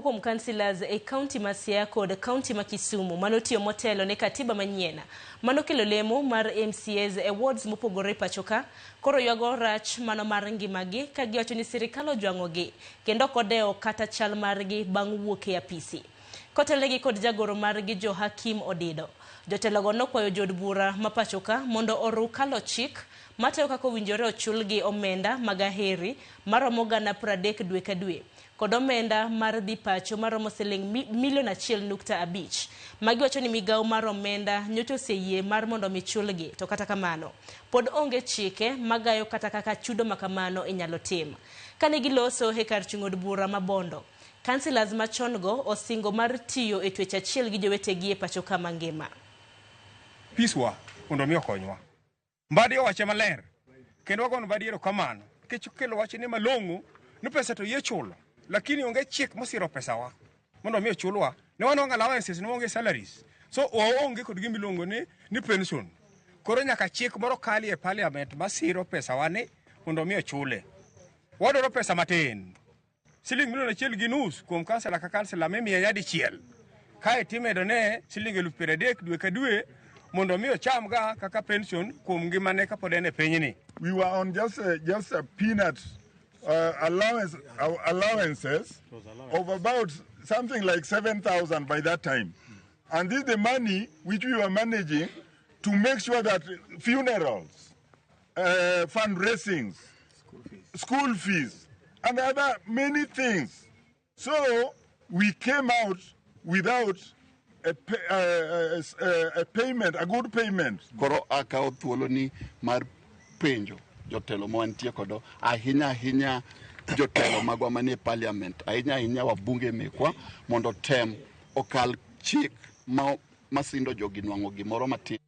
Kuom Kansilas e kaunti ma Siaya kod kaunti ma Kisumu manotiyo motelo ne katiba manyiena manokelo lemo mar MCAs e wards mopogore pachoka koro ywago rach mano mar ngimagi ka giwacho ni sirkal ojwang'ogi kendo odew kata chal margi bang' wuok e apisi. Kotelegi kod jagoro margi Jo Hakim Odido, jotelogo nokwayo jod bura ma pachoka mondo oru kalo chik mateo kaka owinjore ochulgi omenda magaheri maromo gana 30 dwe ka dwe kod omenda mar dhi pacho maromo Sh1.5 million magiwacho ni migawo mar omenda nyocha oseyie mar mondo michulgi, to kata kamano pod onge chike magayo kata kaka chudo makamano inyalo tim. Kane giloso e kar chung'od bura ma Bondo, Kansilas machon go osingo mar tiyo e twech achiel gi jowetegi e pachoka mangima. Piswa mondo mi okonywa. Mbadi owache maler kendo wagono mbadi erokamano nikech okelo wach ne malong'o ni pesa to yie chulo, lakini onge chik mosiro pesawa mondo mi ochulwa. Ne wan wang' allowances, ne onge salaries, so waonge kod gima iluongo ni pension. Koro nyaka chik moro kali e parliament masiro pesawa ni mondo mi ochule. Wadwaro pesa matin, Sh1.5 million kuom kansela ka kansela mimiye nyadichiel, kae timedo ne Sh30,000 dwe ka dwe mondo mi ochamga kaka pension kuom ngimane kapod en e pinyni. We were on just a peanut allowances of about something like 7,000 by that time. And this is the money which we were managing to make sure that funerals, fundraisings, school fees, and other many things. So we came out without a payment, a good payment. Koro akao thuolo ni mar penjo jotelo mwantie kodo ahinya jotelo magwa manie parliament, ahinya wabunge mekwa mondo tem okal chik masindo jogi nwang'o gimoro matin.